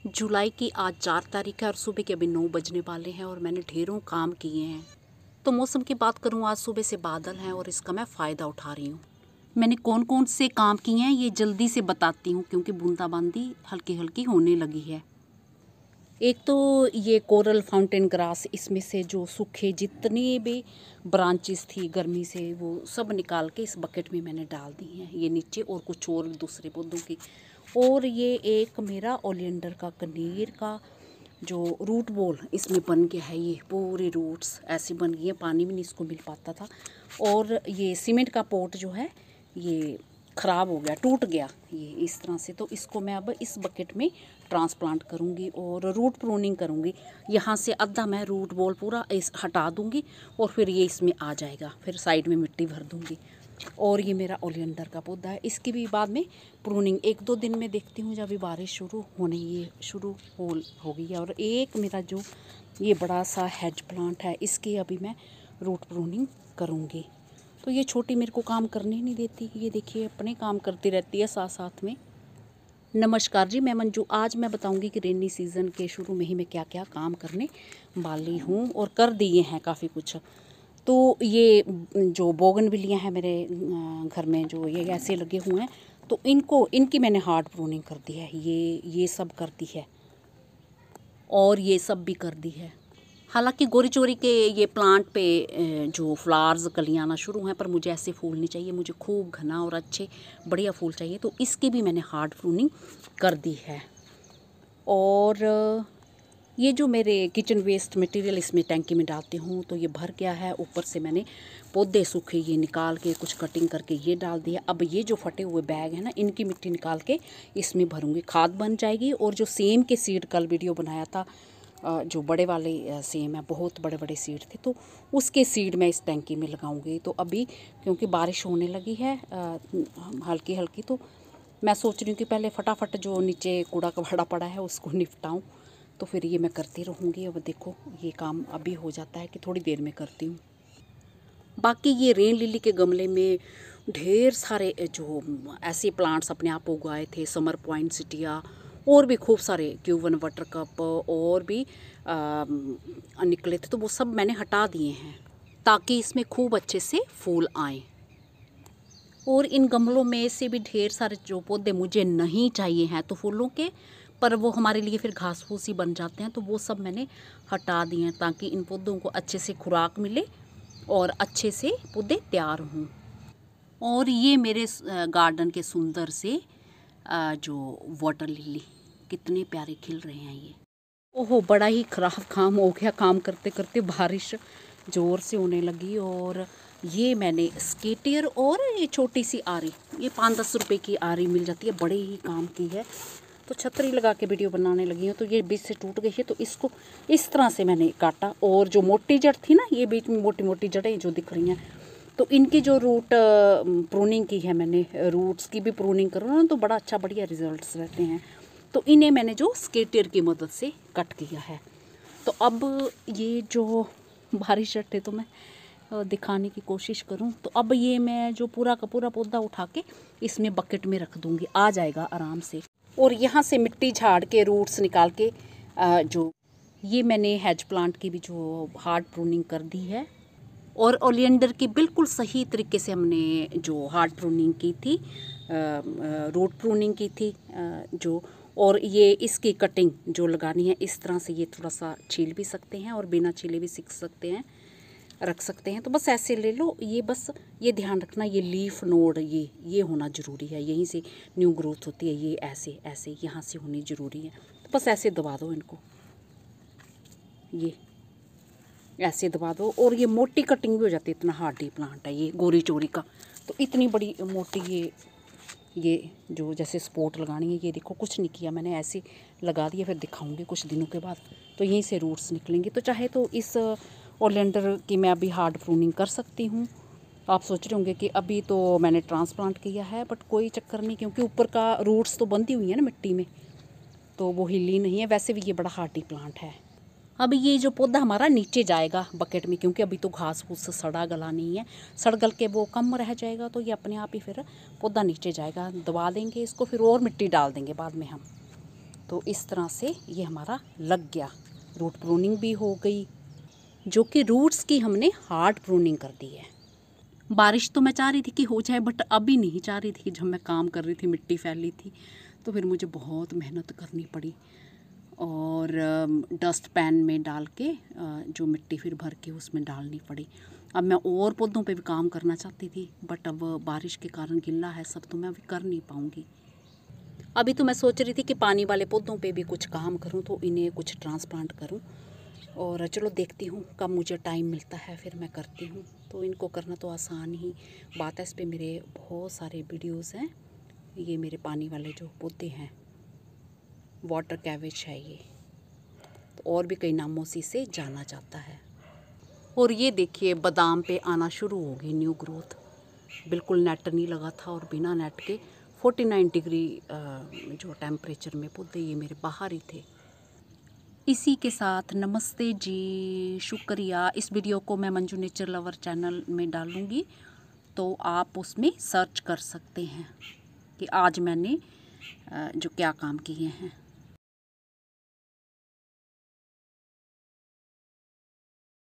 जुलाई की आज 4 तारीख है और सुबह के अभी 9 बजने वाले हैं और मैंने ढेरों काम किए हैं। तो मौसम की बात करूं, आज सुबह से बादल हैं और इसका मैं फ़ायदा उठा रही हूँ। मैंने कौन कौन से काम किए हैं ये जल्दी से बताती हूँ, क्योंकि बूंदाबांदी हल्की हल्की होने लगी है। एक तो ये कोरल फाउंटेन ग्रास, इसमें से जो सूखे जितनी भी ब्रांचेस थी गर्मी से वो सब निकाल के इस बकेट में मैंने डाल दी हैं, ये नीचे, और कुछ और दूसरे पौधों की। और ये एक मेरा ओलियंडर का कनेर का जो रूट बॉल इसमें बन गया है, ये पूरे रूट्स ऐसे बन गए हैं, पानी भी नहीं इसको मिल पाता था। और ये सीमेंट का पॉट जो है ये ख़राब हो गया, टूट गया ये इस तरह से। तो इसको मैं अब इस बकेट में ट्रांसप्लांट करूँगी और रूट प्रूनिंग करूँगी। यहाँ से आधा मैं रूट बॉल पूरा इस हटा दूँगी और फिर ये इसमें आ जाएगा, फिर साइड में मिट्टी भर दूँगी। और ये मेरा ओलियंडर का पौधा है, इसकी भी बाद में प्रूनिंग 1-2 दिन में देखती हूँ, जब भी बारिश शुरू होने ये शुरू हो गई है। और एक मेरा जो ये बड़ा सा हेज प्लांट है, इसकी अभी मैं रूट प्रूनिंग करूँगी। तो ये छोटी मेरे को काम करने ही नहीं देती, ये देखिए अपने काम करती रहती है साथ साथ में। नमस्कार जी, मैं मंजू। आज मैं बताऊंगी कि रेनी सीज़न के शुरू में ही मैं क्या क्या काम करने वाली हूँ और कर दिए हैं काफ़ी कुछ। तो ये जो बोगनविलिया है मेरे घर में, जो ये ऐसे लगे हुए हैं, तो इनकी मैंने हार्ड प्रूनिंग कर दी है। ये सब कर दी है और ये सब भी कर दी है। हालांकि गोरी चोरी के ये प्लांट पे जो फ्लावर्स कलियाँ आना शुरू हैं, पर मुझे ऐसे फूल नहीं चाहिए, मुझे खूब घना और अच्छे बढ़िया फूल चाहिए। तो इसकी भी मैंने हार्ड प्रूनिंग कर दी है। और ये जो मेरे किचन वेस्ट मटेरियल इसमें टैंकी में डालती हूँ, तो ये भर गया है। ऊपर से मैंने पौधे सूखे ये निकाल के कुछ कटिंग करके ये डाल दिया। अब ये जो फटे हुए बैग हैं ना, इनकी मिट्टी निकाल के इसमें भरूँगी, खाद बन जाएगी। और जो सेम के सीड कल वीडियो बनाया था, जो बड़े वाले सेम है, बहुत बड़े बड़े सीड थे, तो उसके सीड मैं इस टैंकी में लगाऊंगी। तो अभी क्योंकि बारिश होने लगी है हल्की हल्की, तो मैं सोच रही हूँ कि पहले फटाफट जो नीचे कूड़ा कबाड़ा पड़ा है उसको निपटाऊँ, तो फिर ये मैं करती रहूँगी। अब देखो ये काम अभी हो जाता है कि थोड़ी देर में करती हूँ। बाकी ये रेन लिली के गमले में ढेर सारे जो ऐसे प्लांट्स अपने आप उगाए थे, समर पॉइंट सिटिया, और भी खूब सारे क्यूवन वाटर कप और भी निकले थे, तो वो सब मैंने हटा दिए हैं ताकि इसमें खूब अच्छे से फूल आए। और इन गमलों में से भी ढेर सारे जो पौधे मुझे नहीं चाहिए हैं तो फूलों के, पर वो हमारे लिए फिर घास फूस ही बन जाते हैं, तो वो सब मैंने हटा दिए हैं ताकि इन पौधों को अच्छे से खुराक मिले और अच्छे से पौधे तैयार हों। और ये मेरे गार्डन के सुंदर से जो वाटर लिली कितने प्यारे खिल रहे हैं ये। ओहो, बड़ा ही ख़राब काम हो गया, काम करते करते बारिश ज़ोर से होने लगी। और ये मैंने स्केटियर और ये छोटी सी आरी, ये 5-10 रुपए की आरी मिल जाती है, बड़े ही काम की है। तो छतरी लगा के वीडियो बनाने लगी हूँ, तो ये बीच से टूट गई है, तो इसको इस तरह से मैंने काटा। और जो मोटी जड़ थी ना, ये बीच में मोटी मोटी जड़ें जो दिख रही हैं, तो इनकी जो रूट प्रूनिंग की है मैंने, रूट्स की भी प्रूनिंग करो ना तो बड़ा अच्छा बढ़िया रिजल्ट्स रहते हैं। तो इन्हें मैंने जो स्केटियर की मदद से कट किया है। तो अब ये जो बारिश रट्टे तो मैं दिखाने की कोशिश करूं, तो अब ये मैं जो पूरा का पूरा पौधा उठा के इसमें बकेट में रख दूंगी, आ जाएगा आराम से। और यहाँ से मिट्टी झाड़ के रूट्स निकाल के जो ये मैंने हेज प्लांट की भी जो हार्ड प्रूनिंग कर दी है। और ओलियंडर की बिल्कुल सही तरीके से हमने जो हार्ड प्रूनिंग की थी, रूट प्रूनिंग की थी जो। और ये इसकी कटिंग जो लगानी है इस तरह से, ये थोड़ा सा छील भी सकते हैं और बिना छीले भी सीख सकते हैं, रख सकते हैं। तो बस ऐसे ले लो, ये बस ये ध्यान रखना, ये लीफ नोड ये होना ज़रूरी है, यहीं से न्यू ग्रोथ होती है, ये ऐसे ऐसे यहाँ से होनी ज़रूरी है। तो बस ऐसे दबा दो इनको, ये ऐसे दबा दो। और ये मोटी कटिंग भी हो जाती है, इतना हार्डी प्लांट है ये गोरी चोरी का। तो इतनी बड़ी मोटी ये जो जैसे सपोर्ट लगानी है, ये देखो कुछ नहीं किया मैंने, ऐसे लगा दिया। फिर दिखाऊंगी कुछ दिनों के बाद, तो यहीं से रूट्स निकलेंगे। तो चाहे तो इस ओलियंडर की मैं अभी हार्ड प्रूनिंग कर सकती हूँ। आप सोच रहे होंगे कि अभी तो मैंने ट्रांसप्लांट किया है, बट कोई चक्कर नहीं, क्योंकि ऊपर का रूट्स तो बंधी हुई है ना मिट्टी में, तो वो हिली नहीं है। वैसे भी ये बड़ा हार्डी प्लांट है। अब ये जो पौधा हमारा नीचे जाएगा बकेट में, क्योंकि अभी तो घास फूस सड़ा गला नहीं है, सड़ गल के वो कम रह जाएगा, तो ये अपने आप ही फिर पौधा नीचे जाएगा। दबा देंगे इसको, फिर और मिट्टी डाल देंगे बाद में हम। तो इस तरह से ये हमारा लग गया, रूट प्रूनिंग भी हो गई, जो कि रूट्स की हमने हार्ड प्रूनिंग कर दी है। बारिश तो मैं चाह रही थी कि हो जाए, बट अभी नहीं चाह रही थी। जब मैं काम कर रही थी मिट्टी फैली थी, तो फिर मुझे बहुत मेहनत करनी पड़ी और डस्ट पैन में डाल के जो मिट्टी फिर भर के उसमें डालनी पड़ी। अब मैं और पौधों पे भी काम करना चाहती थी, बट अब बारिश के कारण गिल्ला है सब, तो मैं अभी कर नहीं पाऊँगी। अभी तो मैं सोच रही थी कि पानी वाले पौधों पे भी कुछ काम करूं, तो इन्हें कुछ ट्रांसप्लांट करूं। और चलो देखती हूँ कब मुझे टाइम मिलता है, फिर मैं करती हूँ। तो इनको करना तो आसान ही बात है। इस पर मेरे बहुत सारे वीडियोस हैं। ये मेरे पानी वाले जो पौधे हैं, वाटर कैवेज है ये, तो और भी कई नामों से इसे जाना जाता है। और ये देखिए बादाम पे आना शुरू हो गई न्यू ग्रोथ। बिल्कुल नेट नहीं लगा था और बिना नेट के 49 डिग्री जो टेम्परेचर में पौधे ये मेरे बाहर ही थे। इसी के साथ नमस्ते जी, शुक्रिया। इस वीडियो को मैं मंजू नेचर लवर चैनल में डालूँगी, तो आप उसमें सर्च कर सकते हैं कि आज मैंने जो क्या काम किए हैं।